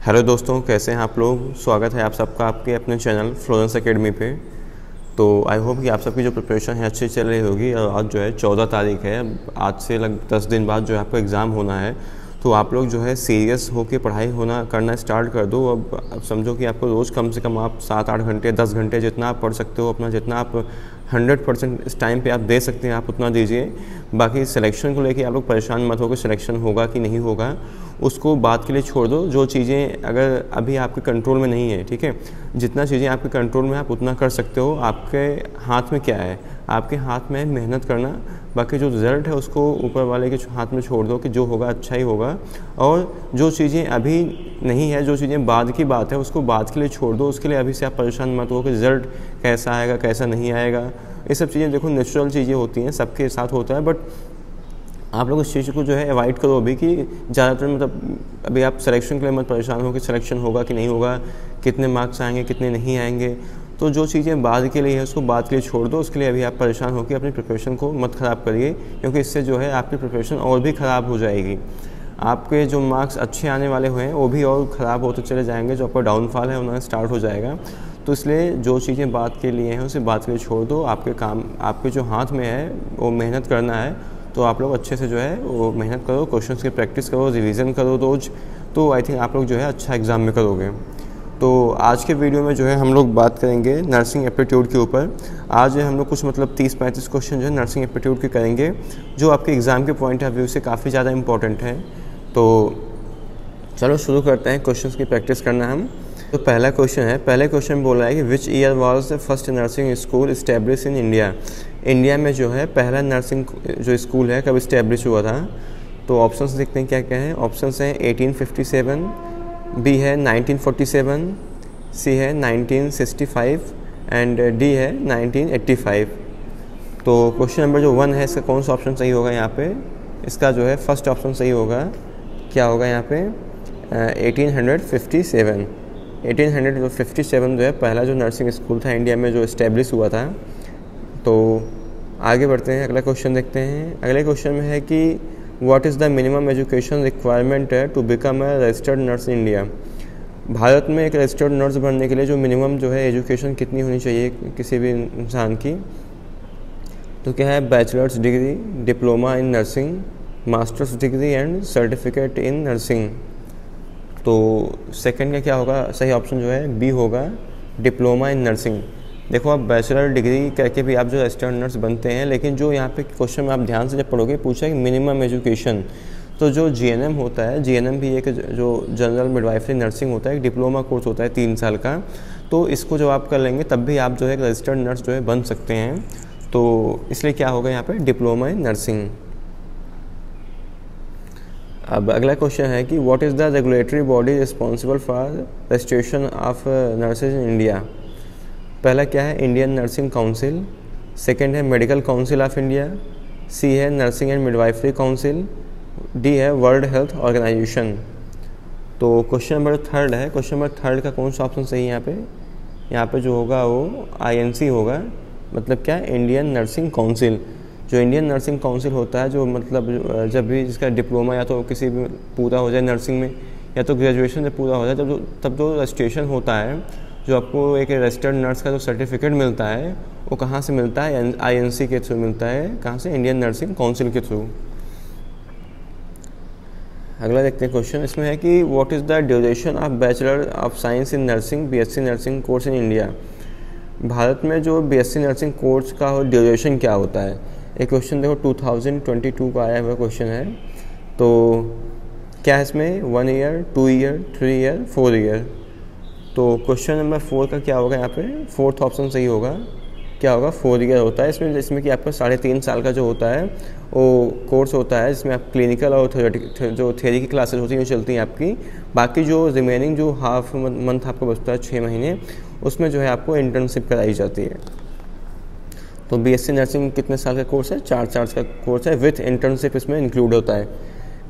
Hello दोस्तों, कैसे हैं आप लोग। स्वागत है आप सबका आपके अपने चैनल फ्लोरेंस एकेडमी पे। तो आई होप कि आप सबकी जो प्रिपरेशन है अच्छी चल रही होगी। और आज जो है 14 तारीख है, अब आज से लगभग 10 दिन बाद जो है आपको एग्ज़ाम होना है। तो आप लोग जो है सीरियस होकर पढ़ाई करना स्टार्ट कर दो। अब समझो कि आपको रोज़ कम से कम आप 7-8 घंटे 10 घंटे जितना आप पढ़ सकते हो, अपना जितना आप 100% इस टाइम पे आप दे सकते हैं आप उतना दीजिए। बाकी सिलेक्शन को लेके आप लोग परेशान मत हो कि सिलेक्शन होगा कि नहीं होगा, उसको बात के लिए छोड़ दो। जो चीज़ें अगर अभी आपके कंट्रोल में नहीं है, ठीक है, जितना चीज़ें आपके कंट्रोल में आप उतना कर सकते हो। आपके हाथ में क्या है, आपके हाथ में मेहनत करना। बाकी जो रिज़ल्ट है उसको ऊपर वाले के हाथ में छोड़ दो कि जो होगा अच्छा ही होगा। और जो चीज़ें अभी नहीं है, जो चीज़ें बाद की बात है, उसको बाद के लिए छोड़ दो। उसके लिए अभी से आप परेशान मत हो कि रिज़ल्ट कैसा आएगा कैसा नहीं आएगा। ये सब चीज़ें देखो नेचुरल चीज़ें होती हैं, सबके साथ होता है। बट आप लोग इस चीज़ को जो है अवॉइड करो अभी कि ज़्यादातर मतलब अभी आप सिलेक्शन के लिए मत परेशान हो कि सिलेक्शन होगा कि नहीं होगा, कितने मार्क्स आएंगे कितने नहीं आएंगे। तो जो चीज़ें बाद के लिए है उसको बाद के लिए छोड़ दो। उसके लिए अभी आप परेशान होकर अपनी प्रिपरेशन को मत ख़राब करिए, क्योंकि इससे जो है आपकी प्रिपरेशन और भी ख़राब हो जाएगी। आपके जो मार्क्स अच्छे आने वाले हुए हैं वो भी और ख़राब होते चले जाएंगे। जो आपका डाउनफॉल है उन्हें स्टार्ट हो जाएगा। तो इसलिए जो चीज़ें बाद के लिए हैं उसे बाद के लिए छोड़ दो। आपके काम आपके जो हाथ में है वो मेहनत करना है। तो आप लोग अच्छे से जो है वो मेहनत करो, क्वेश्चंस की प्रैक्टिस करो, रिवीजन करो रोज़। तो आई थिंक आप लोग जो है अच्छा एग्ज़ाम में करोगे। तो आज के वीडियो में जो है हम लोग बात करेंगे नर्सिंग एप्टीट्यूड के ऊपर। आज हम लोग कुछ मतलब 30-35 क्वेश्चन जो है नर्सिंग एप्टीट्यूड के करेंगे, जो आपके एग्ज़ाम के पॉइंट ऑफ व्यू से काफ़ी ज़्यादा इंपॉर्टेंट है। तो चलो शुरू करते हैं क्वेश्चंस की प्रैक्टिस करना हम। तो पहला क्वेश्चन है, पहले क्वेश्चन बोल रहा है कि which year was the first nursing school establish in India. India में जो है पहला नर्सिंग जो स्कूल है कब इस्टेब्लिश हुआ था। तो ऑप्शंस देखते हैं क्या क्या हैं। ऑप्शंस हैं 1857, बी है 1947, सी है 1965 एंड डी है 1985। तो क्वेश्चन नंबर जो 1 है इसका कौन सा ऑप्शन सही होगा यहाँ पे। इसका जो है फर्स्ट ऑप्शन सही होगा। क्या होगा यहाँ पे 1857। 1857 जो है पहला जो नर्सिंग स्कूल था इंडिया में जो इस्टेब्लिश हुआ था। तो आगे बढ़ते हैं, अगला क्वेश्चन देखते हैं। अगले क्वेश्चन में है कि what is the minimum education requirement है to become a registered nurse in India. Bharat में एक रजिस्टर्ड नर्स बनने के लिए जो मिनिमम जो है एजुकेशन कितनी होनी चाहिए किसी भी इंसान की। तो क्या है, bachelors degree, diploma in nursing, masters degree and certificate in nursing. तो सेकंड का क्या होगा, सही ऑप्शन जो है बी होगा, डिप्लोमा इन नर्सिंग। देखो आप बैचलर डिग्री करके भी आप जो रजिस्टर्ड नर्स बनते हैं, लेकिन जो यहाँ पे क्वेश्चन में आप ध्यान से जब पढ़ोगे पूछा है कि मिनिमम एजुकेशन। तो जो जीएनएम होता है, जीएनएम भी एक जो जनरल मिडवाइफरी नर्सिंग होता है, एक डिप्लोमा कोर्स होता है 3 साल का। तो इसको जब आप कर लेंगे तब भी आप जो है एक रजिस्टर्ड नर्स जो है बन सकते हैं। तो इसलिए क्या होगा यहाँ पे डिप्लोमा इन नर्सिंग। अब अगला क्वेश्चन है कि what is the regulatory body responsible for registration of nurses in India. पहला क्या है, इंडियन नर्सिंग काउंसिल। सेकंड है मेडिकल काउंसिल ऑफ इंडिया। सी है nursing and midwifery council. D है वर्ल्ड हेल्थ ऑर्गेनाइजेशन। तो क्वेश्चन नंबर 3 है, क्वेश्चन नंबर 3 का कौन सा ऑप्शन सही है यहाँ पे। यहाँ पे जो होगा वो INC होगा। मतलब क्या, इंडियन नर्सिंग काउंसिल। जो इंडियन नर्सिंग काउंसिल होता है, जो मतलब जब भी जिसका डिप्लोमा या तो किसी भी पूरा हो जाए नर्सिंग में, या तो ग्रेजुएशन जब पूरा हो जाए तब जो रजिस्ट्रेशन होता है, जो आपको एक रजिस्टर्ड नर्स का जो सर्टिफिकेट मिलता है वो कहाँ से मिलता है, INC के थ्रू मिलता है। कहाँ से, इंडियन नर्सिंग काउंसिल के थ्रू। अगला देखते हैं क्वेश्चन, इसमें है कि what is the duration of bachelor of science in nursing BSc nursing course in India. Bharat में जो BSc नर्सिंग कोर्स का ड्यूरेशन क्या होता है। एक क्वेश्चन देखो 2022 का आया हुआ क्वेश्चन है। तो क्या है इसमें, 1 ईयर, 2 ईयर, 3 ईयर, 4 ईयर। तो क्वेश्चन नंबर 4 का क्या होगा यहाँ पे, फोर्थ ऑप्शन सही होगा। क्या होगा, 4 ईयर होता है इसमें कि आपका 3.5 साल का जो होता है वो कोर्स होता है, जिसमें आप क्लिनिकल और जो थ्योरी की क्लासेस होती हैं वो चलती हैं आपकी। बाकी जो रिमेनिंग जो हाफ मंथ आपका बचता है 6 महीने, उसमें जो है आपको इंटर्नशिप कराई जाती है। तो BSc नर्सिंग कितने साल का कोर्स है, 4 साल का कोर्स है, विथ इंटर्नशिप इसमें इंक्लूड होता है।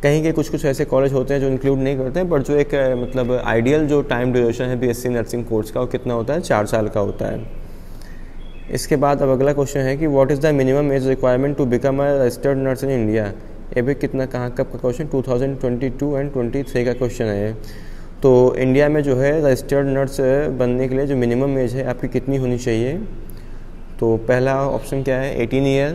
कहीं के कुछ ऐसे कॉलेज होते हैं जो इंक्लूड नहीं करते हैं, बट जो एक मतलब आइडियल जो टाइम ड्यूरेशन है BSc नर्सिंग कोर्स का वो कितना होता है, 4 साल का होता है। इसके बाद अब अगला क्वेश्चन है कि what is the minimum age requirement to become a registered nurse in India. ये भी कितना कहाँ कब का क्वेश्चन 2022 एंड 23 का क्वेश्चन है। तो इंडिया में जो है रजिस्टर्ड नर्स बनने के लिए जो मिनिमम एज है आपकी कितनी होनी चाहिए? तो पहला ऑप्शन क्या है 18 ईयर,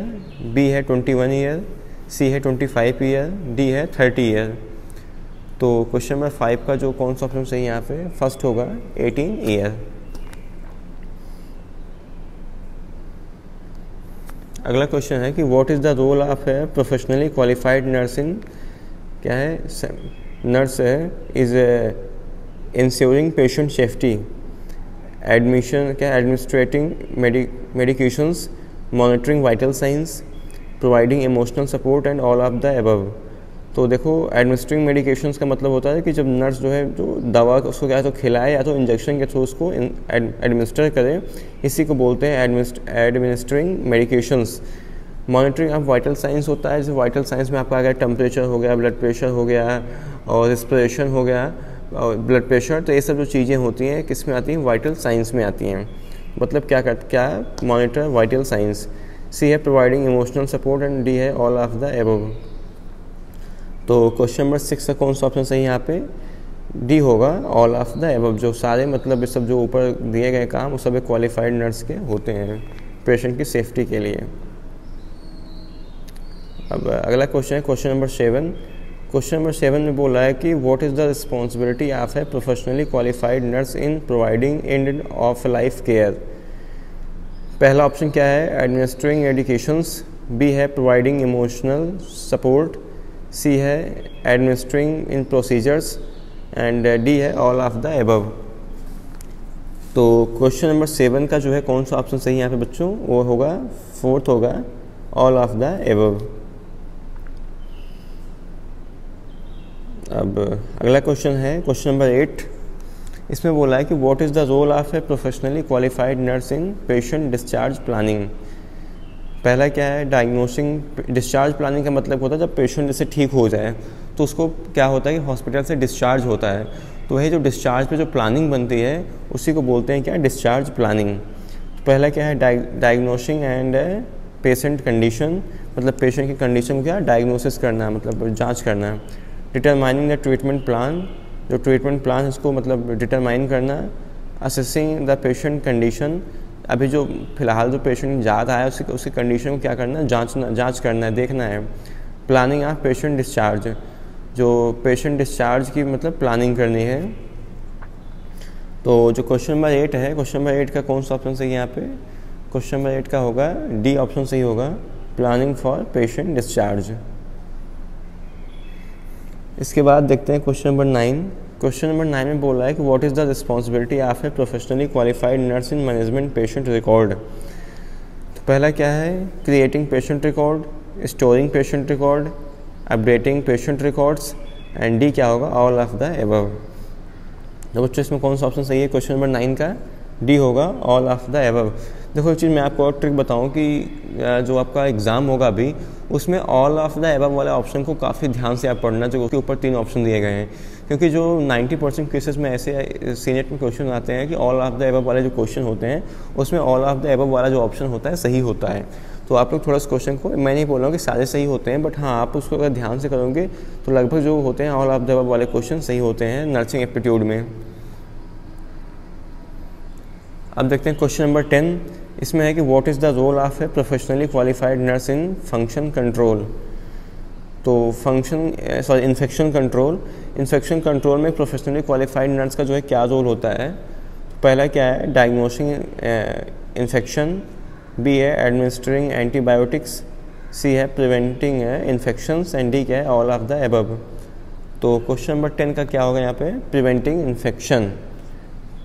बी है 21 ईयर, सी है 25 ईयर, डी है 30 ईयर। तो क्वेश्चन नंबर 5 का जो कौन सा ऑप्शन सही यहाँ पे फर्स्ट होगा 18 ईयर। अगला क्वेश्चन है कि what is the role of a professionally qualified nurse in, क्या है नर्स है is ensuring patient safety, admission क्या administrating medications, monitoring vital science, providing emotional support and all of the above. तो देखो administering medications का मतलब होता है कि जब नर्स जो है जो दवा उसको क्या तो खिलाए या तो इंजेक्शन के थ्रू उसको एडमिनिस्टर करे, इसी को बोलते हैं administering medications. Monitoring of vital science होता है, जैसे वाइटल साइंस में आपका अगर टेम्परेचर हो गया, ब्लड प्रेशर हो गया और रेस्पिरेशन हो गया और ब्लड प्रेशर, तो ये सब जो चीज़ें होती हैं किस में आती हैं? वाइटल साइंस में आती हैं। मतलब क्या मॉनिटर वाइटल साइंस। सी है providing emotional support and D है ऑल ऑफ द एबव। तो क्वेश्चन नंबर 6 का कौन सा ऑप्शन सही यहाँ पे? डी होगा ऑल ऑफ द एबव। जो सारे मतलब ये सब जो ऊपर दिए गए काम वो सब एक क्वालिफाइड नर्स के होते हैं पेशेंट की सेफ्टी के लिए। अब अगला क्वेश्चन है क्वेश्चन नंबर 7। क्वेश्चन नंबर 7 में बोला है कि what is the responsibility of a professionally qualified nurse in providing end of life care. पहला ऑप्शन क्या है? एडमिनिस्ट्रिंग मेडिकेशंस, बी है प्रोवाइडिंग इमोशनल सपोर्ट, सी है administering in procedures and D है ऑल ऑफ द एबव। तो question number 7 का जो है कौन सा ऑप्शन सही है यहाँ पे बच्चों? वो होगा 4th होगा ऑल ऑफ द एबव। अब अगला क्वेश्चन है क्वेश्चन नंबर 8। इसमें बोला है कि what is the role of a professionally qualified nurse in patient discharge planning. पहला क्या है? डायग्नोसिंग। डिस्चार्ज प्लानिंग का मतलब होता है जब पेशेंट जैसे ठीक हो जाए तो उसको क्या होता है कि हॉस्पिटल से डिस्चार्ज होता है, तो वही जो डिस्चार्ज पे जो प्लानिंग बनती है उसी को बोलते हैं क्या? Discharge planning. तो पहला क्या है? डायग्नोसिंग एंड पेशेंट कंडीशन, मतलब पेशेंट की कंडीशन को क्या डायग्नोसिस करना, मतलब जांच करना। डिटरमाइनिंग द ट्रीटमेंट प्लान, जो ट्रीटमेंट प्लान इसको मतलब डिटरमाइन करना। असेसिंग द पेशेंट कंडीशन, अभी जो फिलहाल जो पेशेंट जा रहा है उसकी कंडीशन को क्या करना है? जांच करना है, देखना है। प्लानिंग ऑफ पेशेंट डिस्चार्ज, जो पेशेंट डिस्चार्ज की मतलब प्लानिंग करनी है। तो जो क्वेश्चन नंबर 8 है, क्वेश्चन नंबर 8 का कौन सा ऑप्शन सही है यहाँ पे? क्वेश्चन नंबर 8 का होगा डी ऑप्शन सही होगा, प्लानिंग फॉर पेशेंट डिस्चार्ज। इसके बाद देखते हैं क्वेश्चन नंबर 9। क्वेश्चन नंबर 9 में बोला है कि what is the responsibility of a professionally qualified nurse in management patient record. तो पहला क्या है? Creating patient record, storing patient record, updating patient records and D क्या होगा? All of the above. तो बच्चों इसमें कौन सा ऑप्शन सही है क्वेश्चन नंबर 9 का? डी होगा ऑल ऑफ द एबव। देखो एक चीज़ मैं आपको और ट्रिक बताऊं कि जो आपका एग्ज़ाम होगा अभी उसमें ऑल ऑफ द एबव वाले ऑप्शन को काफ़ी ध्यान से आप पढ़ना, जो उसके ऊपर 3 ऑप्शन दिए गए हैं, क्योंकि जो 90% केसेस में ऐसे सीनेट में क्वेश्चन आते हैं कि ऑल ऑफ द एबव वाले जो क्वेश्चन होते हैं उसमें ऑल ऑफ द एबव वाला जो ऑप्शन होता है सही होता है। तो आप लोग थोड़ा इस क्वेश्चन को, मैं नहीं बोल रहा हूँ कि सारे सही होते हैं, बट हाँ आप उसको अगर ध्यान से करोगे तो लगभग जो होते हैं ऑल ऑफ द एबव वाले क्वेश्चन सही होते हैं नर्सिंग एप्टीट्यूड में। अब देखते हैं क्वेश्चन नंबर 10। इसमें है कि what is the role of a professionally qualified nurse in function control. तो इन्फेक्शन कंट्रोल में प्रोफेशनली क्वालिफाइड नर्स का जो है क्या रोल होता है? पहला क्या है? डायग्नोसिंग इन्फेक्शन, बी है एडमिनिस्ट्रिंग एंटीबायोटिक्स, सी है प्रिवेंटिंग इन्फेक्शंस एंड डी क्या है? All of the above. तो क्वेश्चन नंबर 10 का क्या होगा यहाँ पे? Preventing infection.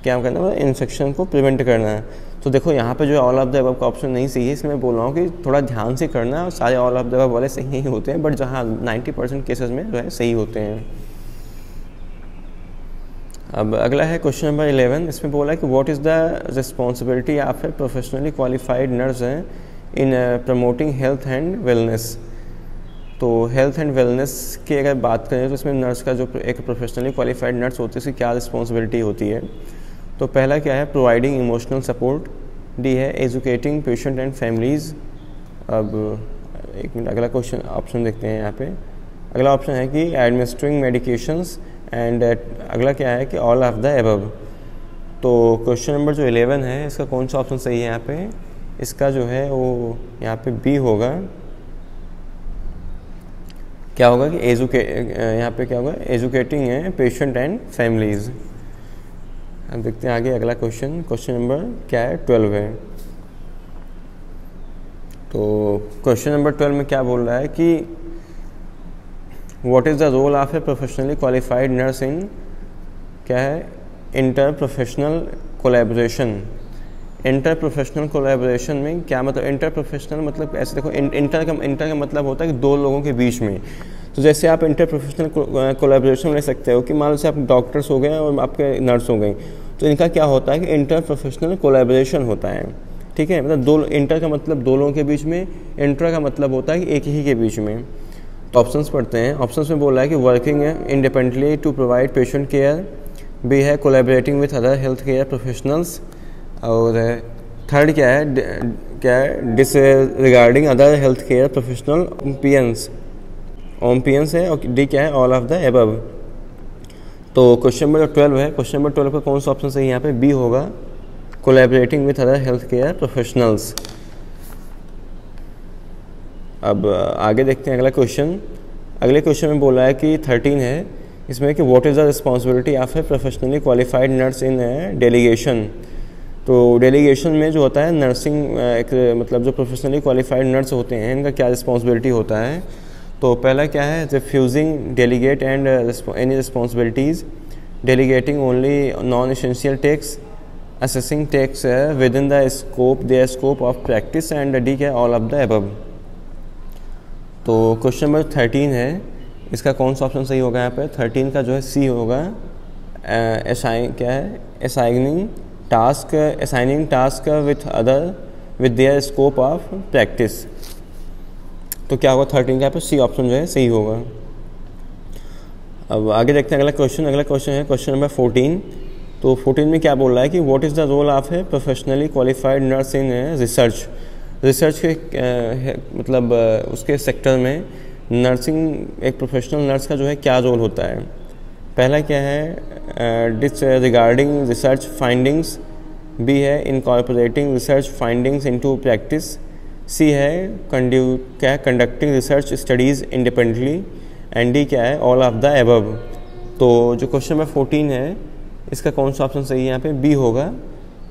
क्या करना है? इन्फेक्शन को प्रिवेंट करना है। तो देखो यहाँ पे जो है ऑल ऑफ द अबव का ऑप्शन नहीं सही है, इसलिए मैं बोल रहा हूँ कि थोड़ा ध्यान से करना। सारे ऑल ऑफ द अबव वाले सही नहीं होते हैं, बट जहाँ 90% केसेस में जो है सही होते हैं। अब अगला है क्वेश्चन नंबर 11। इसमें बोला है कि what is the responsibility of a professionally qualified nurse in promoting health and wellness. तो हेल्थ एंड वेलनेस की अगर बात करें तो इसमें नर्स का जो एक प्रोफेशनली क्वालिफाइड नर्स होती है उसकी क्या रिस्पॉन्सिबिलिटी होती है? तो पहला क्या है? प्रोवाइडिंग इमोशनल सपोर्ट, डी है एजुकेटिंग पेशेंट एंड फैमिलीज़। अब एक मिनट, अगला क्वेश्चन ऑप्शन देखते हैं यहाँ पे। अगला ऑप्शन है कि एडमिनिस्ट्रिंग मेडिकेशंस, एंड अगला क्या है कि ऑल ऑफ द एबव। तो क्वेश्चन नंबर जो 11 है इसका कौन सा ऑप्शन सही है यहाँ पे, इसका जो है वो यहाँ पे बी होगा। क्या होगा कि यहाँ पे क्या होगा, एजुकेटिंग है पेशेंट एंड फैमिलीज। अब देखते हैं आगे अगला क्वेश्चन, क्वेश्चन नंबर क्या है 12 है। तो क्वेश्चन नंबर 12 में क्या बोल रहा है कि what is the role of a professionally qualified nurse in, क्या है, inter professional collaboration. Inter professional collaboration में क्या मतलब, इंटर प्रोफेशनल मतलब ऐसे देखो, इंटर का मतलब होता है कि दो लोगों के बीच में। तो जैसे आप इंटर प्रोफेशनल कोलैबोरेशन ले सकते हो कि मान लो से आप डॉक्टर्स हो गए और आपके नर्स हो गई, तो इनका क्या होता है कि इंटर प्रोफेशनल कोलैबोरेशन होता है, ठीक है। मतलब दो, इंटर का मतलब दो लोगों के बीच में, इंटर का मतलब होता है कि एक ही के बीच में। तो ऑप्शंस पढ़ते हैं। ऑप्शंस में बोला है कि working independently to provide patient care, B है collaborating with other health care professionals, और थर्ड क्या है disregarding other health care professional opinions है, और डी क्या है ऑल ऑफ द एबव। तो क्वेश्चन नंबर 12 है, क्वेश्चन नंबर 12 का कौन सा ऑप्शन सही है यहाँ पे, बी होगा collaborating with other health care professionals. अब आगे देखते हैं अगला क्वेश्चन। अगले क्वेश्चन में बोला है कि 13 है इसमें कि what is the responsibility of a professionally qualified nurse in delegation. तो डेलीगेशन में जो होता है नर्सिंग एक मतलब जो प्रोफेशनली क्वालिफाइड नर्स होते हैं इनका क्या रिस्पॉन्सिबिलिटी होता है। तो पहला क्या है, refusing delegate and any responsibilities, delegating only non essential tasks, assessing tasks within the scope of practice, and D क्या ऑल ऑफ द एबव। तो क्वेश्चन नंबर 13 है, इसका कौन सा ऑप्शन सही होगा यहाँ पे, 13 का जो है सी होगा, assigning task with their scope of practice. तो क्या होगा 13 का यहाँ पे सी ऑप्शन जो है सही होगा। अब आगे देखते हैं अगला क्वेश्चन है क्वेश्चन नंबर 14। तो 14 में क्या बोल रहा है कि what is the role of a professionally qualified nurse in research के मतलब उसके सेक्टर में नर्सिंग एक प्रोफेशनल नर्स का जो है क्या रोल होता है। पहला क्या है, डिसरिगार्डिंग रिसर्च फाइंडिंग्स, बी है incorporating research findings into practice, C है conducting research studies independently, and D क्या है ऑल ऑफ द एबव। तो जो क्वेश्चन नंबर 14 है इसका कौन सा ऑप्शन सही है यहाँ पे, बी होगा,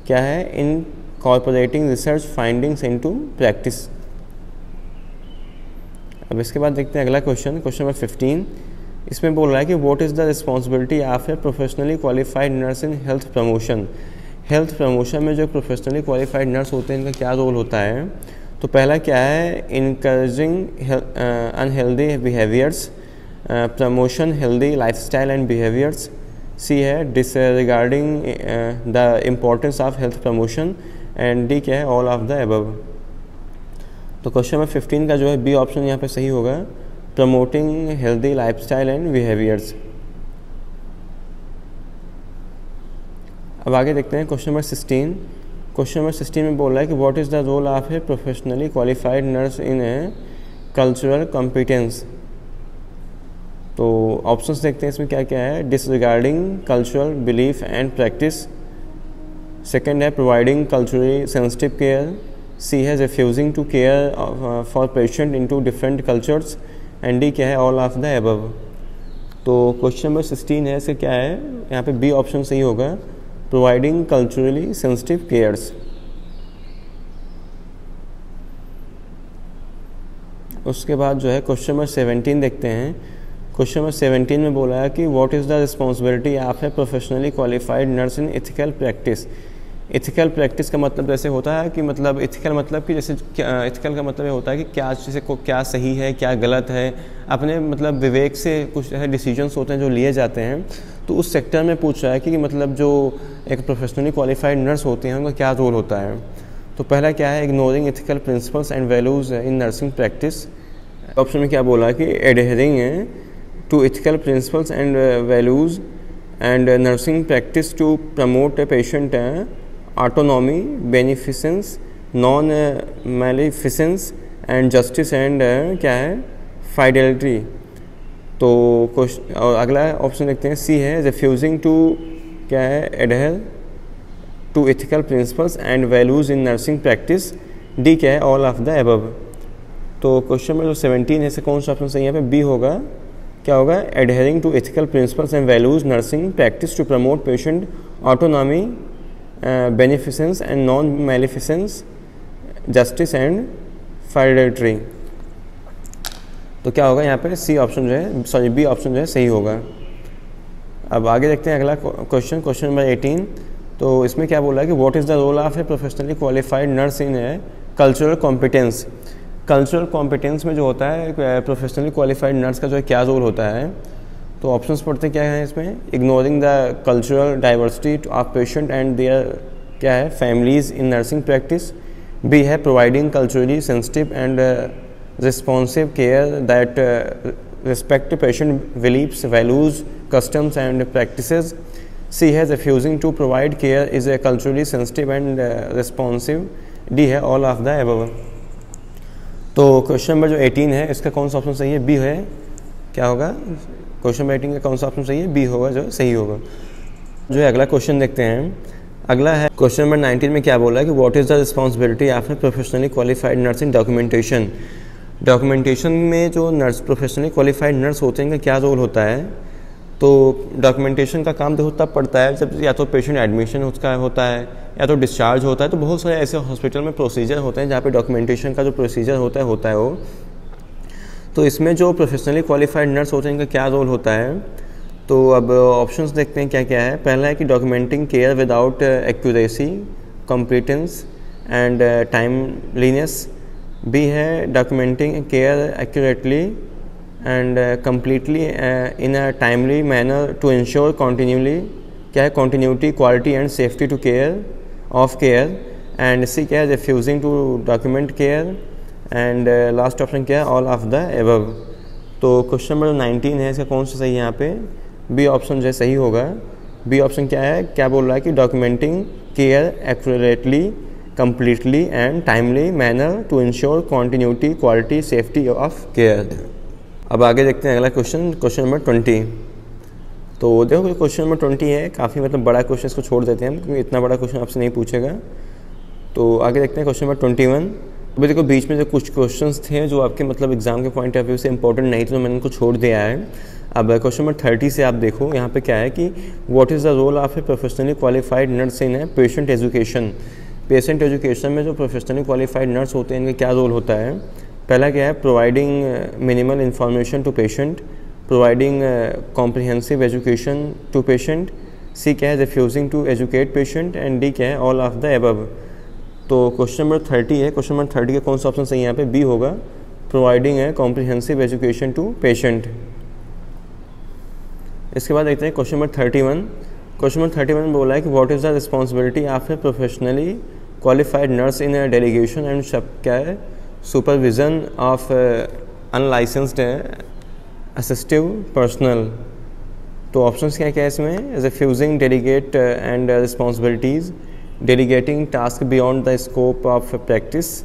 क्या है incorporating research findings into practice. अब इसके बाद देखते हैं अगला क्वेश्चन नंबर 15। इसमें बोल रहा है कि what is the responsibility of a professionally qualified nurse in health promotion. Health promotion में जो प्रोफेशनली क्वालिफाइड नर्स होते हैं इनका क्या रोल होता है। तो पहला क्या है, encouraging unhealthy behaviours, promotion healthy lifestyle and behaviours, C है disregarding the importance of health promotion, and D क्या है ऑल ऑफ द एबव। तो क्वेश्चन नंबर 15 का जो है बी ऑप्शन यहाँ पे सही होगा, promoting healthy lifestyle and behaviours. अब आगे देखते हैं क्वेश्चन नंबर 16। क्वेश्चन नंबर 16 में बोल रहा है कि what is the role of a professionally qualified nurse in a cultural competence. तो ऑप्शंस देखते हैं इसमें क्या क्या है, disregarding cultural belief and practice, second है providing culturally sensitive care, C है refusing to care for patient into different cultures, and D क्या है ऑल ऑफ द एबव। तो क्वेश्चन नंबर 16 है, इसका क्या है यहाँ पे बी ऑप्शन सही होगा, प्रोवाइडिंग कल्चरली सेंसिटिव केयर्स। उसके बाद जो है क्वेश्चन नंबर 17 देखते हैं। क्वेश्चन नंबर 17 में बोला है कि what is the responsibility of a professionally qualified nurse in ethical practice. Ethical practice का मतलब जैसे होता है कि मतलब एथिकल मतलब कि जैसे एथिकल का मतलब ये होता है कि क्या जैसे को क्या सही है क्या गलत है, अपने मतलब विवेक से कुछ ऐसे डिसीजंस होते हैं जो लिए जाते हैं। तो उस सेक्टर में पूछ रहा है कि मतलब जो एक प्रोफेशनली क्वालिफाइड नर्स होते हैं उनका क्या रोल होता है। तो पहला क्या है, ignoring ethical principles and values in nursing practice. Option में क्या बोला कि adhering to ethical principles and values and nursing practice to promote a patient autonomy, beneficence, non maleficence and justice and क्या है फाइडेलिटी। तो क्वेश्चन और अगला option देखते हैं, सी है रिफ्यूजिंग टू क्या है adhere to ethical principles and values in nursing practice, D क्या है ऑल ऑफ द अबव। तो क्वेश्चन में जो 17 है इससे कौन सा ऑप्शन सही है? यहाँ पे बी होगा। क्या होगा? Adhering to ethical principles and values nursing practice to promote patient autonomy, beneficence and non maleficence, justice and fidelity. तो क्या होगा यहाँ पे? सी ऑप्शन जो है, सॉरी बी ऑप्शन जो है सही होगा। अब आगे देखते हैं अगला क्वेश्चन, क्वेश्चन नंबर 18। तो इसमें क्या बोला है कि what is the role of a professionally qualified nurse in a cultural competence. Cultural competence में जो होता है प्रोफेशनली क्वालिफाइड नर्स का जो है क्या रोल होता है? तो ऑप्शंस पढ़ते क्या है इसमें? Ignoring the cultural diversity of patient and their क्या है families in nursing practice. B है providing culturally sensitive and responsive care that respect patient beliefs, values, customs and practices. C है refusing to provide care is a culturally sensitive and responsive. D है all of the above. तो question number जो 18 है इसका कौन सा option सही है? बी है। क्या होगा? क्वेश्चन नंबर 18 का कौन सा ऑप्शन सही है? बी होगा जो सही होगा। जो है अगला क्वेश्चन देखते हैं। अगला है क्वेश्चन नंबर 19 में क्या बोला है कि what is the responsibility of a professionally qualified nurse in documentation. Documentation में जो नर्स प्रोफेशनली क्वालिफाइड नर्स होते हैं इनका क्या रोल होता है? तो डॉक्यूमेंटेशन का काम देखो तब पड़ता है जब या तो पेशेंट एडमिशन उसका होता है या तो डिस्चार्ज होता है। तो बहुत सारे ऐसे हॉस्पिटल में प्रोसीजर होते हैं जहाँ पे डॉक्यूमेंटेशन का जो प्रोसीजर होता है वो। तो इसमें जो प्रोफेशनली क्वालिफाइड नर्स होते हैं इनका क्या रोल होता है? तो अब ऑप्शंस देखते हैं क्या क्या है। पहला है कि documenting care without accuracy, competence and timeliness. B है documenting care accurately and completely in a timely manner to ensure क्या है continuity, quality and safety to care of care. and C क्या है refusing to document care and last option क्या है all of the above। तो question number 19 है इसका कौन सा सही है? यहाँ पे बी ऑप्शन जो है सही होगा। बी ऑप्शन क्या है? क्या बोल रहा है कि documenting care accurately, completely and timely manner to ensure continuity, quality, safety of care। अब आगे देखते हैं अगला क्वेश्चन, क्वेश्चन नंबर 20। तो देखो क्वेश्चन नंबर 20 है, काफ़ी मतलब बड़ा क्वेश्चन, इसको छोड़ देते हैं हम क्योंकि इतना बड़ा क्वेश्चन आपसे नहीं पूछेगा। तो आगे देखते हैं क्वेश्चन नंबर 21। अभी देखो बीच में जो कुछ क्वेश्चंस थे जो आपके मतलब एग्जाम के पॉइंट ऑफ व्यू से इंपॉर्टेंट नहीं थे तो मैंने उनको छोड़ दिया है। अब क्वेश्चन नंबर 30 से आप देखो यहाँ पे क्या है कि what is the role of a professionally qualified nurse in a patient education. Patient education में जो प्रोफेशनली क्वालिफाइड नर्स होते हैं इनका क्या रोल होता है? पहला क्या है? Providing minimal information to patient, providing comprehensive education to patient. C क्या है? Refusing to educate patient and D क्या है? All of the above. तो क्वेश्चन नंबर 30 है, क्वेश्चन नंबर 30 का कौन सा ऑप्शन सही है? यहाँ पे बी होगा, प्रोवाइडिंग है कॉम्प्रिहेंसिव एजुकेशन टू पेशेंट। इसके बाद देखते हैं क्वेश्चन नंबर 31। क्वेश्चन नंबर 31 में बोला है कि what is the responsibility of a professionally qualified nurse in a delegation and क्या है supervision of unlicensed assistive personnel. तो ऑप्शंस क्या क्या है इसमें? Refusing delegate and responsibilities, delegating task beyond the scope of practice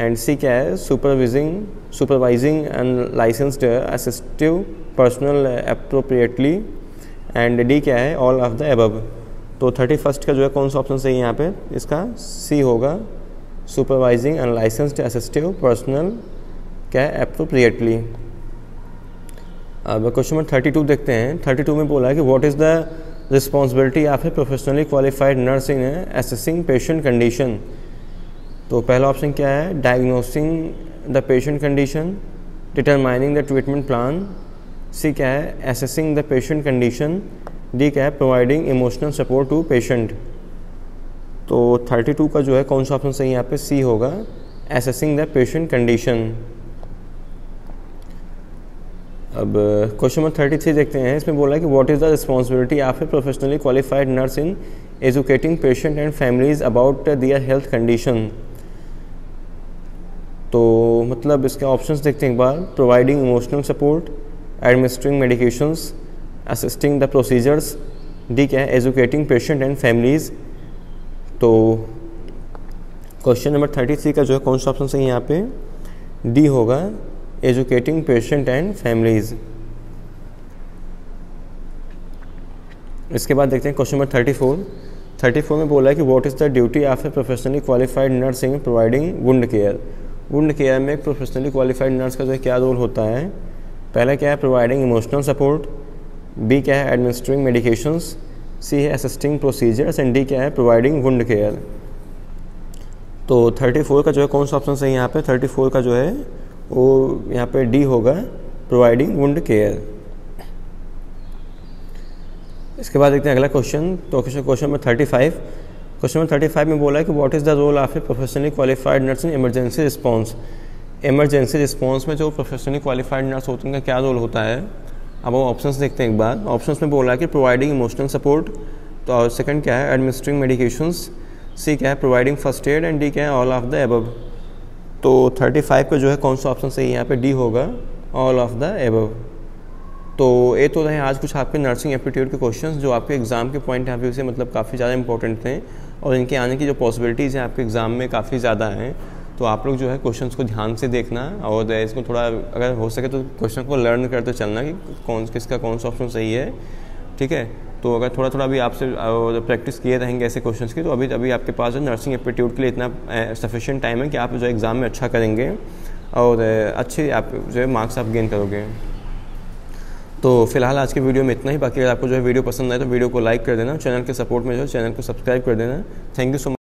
and C क्या है? Supervising unlicensed assistive personnel appropriately and D क्या है? All of the above. तो 31 का जो है कौन सा ऑप्शन सही है यहाँ पे? इसका सी होगा, सुपरवाइजिंग अनलाइसेंस्ड असिस्टिव पर्सनल क्या है? एप्रोप्रिएटली। अब क्वेश्चन नंबर 32 देखते हैं। 32 में बोला है कि what is the responsibility of a professionally qualified nurse in assessing patient condition. तो पहला ऑप्शन क्या है? Diagnosing the patient condition, determining the treatment plan. C क्या है? Assessing the patient condition. D क्या है? Providing emotional support to patient. तो 32 का जो है कौन सा ऑप्शन सही है यहाँ पे? सी होगा, असेसिंग द पेशेंट कंडीशन। अब क्वेश्चन नंबर 33 देखते हैं। इसमें बोला है कि what is the responsibility of a professionally qualified nurse in educating patient and families about their health condition. तो मतलब इसके ऑप्शंस देखते हैं एक बार। Providing emotional support, administering medications, assisting the procedures. D क्या है? Educating patient and families. तो क्वेश्चन नंबर 33 का जो है कौन सा ऑप्शन सही है यहाँ पे? डी होगा, एजुकेटिंग पेशेंट एंड फैमिलीज़। इसके बाद देखते हैं क्वेश्चन नंबर 34 में बोला है कि what is the duty of a professionally qualified nurse in providing wound care. Wound care में एक प्रोफेशनली क्वालिफाइड नर्स का जो है क्या रोल होता है। पहला क्या है, प्रोवाइडिंग इमोशनल सपोर्ट, बी क्या है, एडमिनिस्ट्रिंग मेडिकेशंस, सी है असिस्टिंग प्रोसीजर्स, एंड डी क्या है, प्रोवाइडिंग वुंड केयर। तो 34 का जो है कौन सा ऑप्शन सही है यहाँ पे, 34 का जो है वो यहाँ पे डी होगा, प्रोवाइडिंग वुंड केयर। इसके बाद देखते हैं अगला क्वेश्चन। तो क्वेश्चन नंबर 35 में बोला है कि what is the role of a professionally qualified nurse in emergency response. Emergency response में जो प्रोफेशनली क्वालिफाइड नर्स होती हैं उनका क्या रोल होता है। अब वो ऑप्शंस देखते हैं एक बार। ऑप्शंस में बोला है कि प्रोवाइडिंग इमोशनल सपोर्ट, तो सेकंड क्या है, एडमिनिस्ट्रिंग मेडिकेशंस, सी क्या है, providing first aid, and D क्या है, ऑल ऑफ द एबव। तो 35 का जो है कौन सा ऑप्शन सही है यहाँ पे, डी होगा, ऑल ऑफ द एबव। तो ये तो रहे आज कुछ आपके नर्सिंग एप्टीट्यूड के क्वेश्चंस जो आपके एग्ज़ाम के पॉइंट ऑफ व्यू से मतलब काफ़ी ज़्यादा इंपॉर्टेंट थे और इनके आने की जो पॉसिबिलिटीज़ हैं आपके एग्ज़ाम में काफ़ी ज़्यादा हैं। तो आप लोग जो है क्वेश्चंस को ध्यान से देखना और इसको थोड़ा अगर हो सके तो क्वेश्चन को लर्न करते चलना कि किसका कौन सा ऑप्शन सही है, ठीक है। तो अगर थोड़ा थोड़ा भी आपसे प्रैक्टिस किए रहेंगे ऐसे क्वेश्चंस की तो अभी आपके पास जो नर्सिंग एप्टीट्यूड के लिए इतना सफिशिएंट टाइम है कि आप जो एग्ज़ाम में अच्छा करेंगे और अच्छे आप जो है मार्क्स आप गेन करोगे। तो फिलहाल आज के वीडियो में इतना ही। बाकी अगर आपको जो है वीडियो पसंद आए तो वीडियो को लाइक कर देना, चैनल के सपोर्ट में जो है चैनल को सब्सक्राइब कर देना। Thank you so much.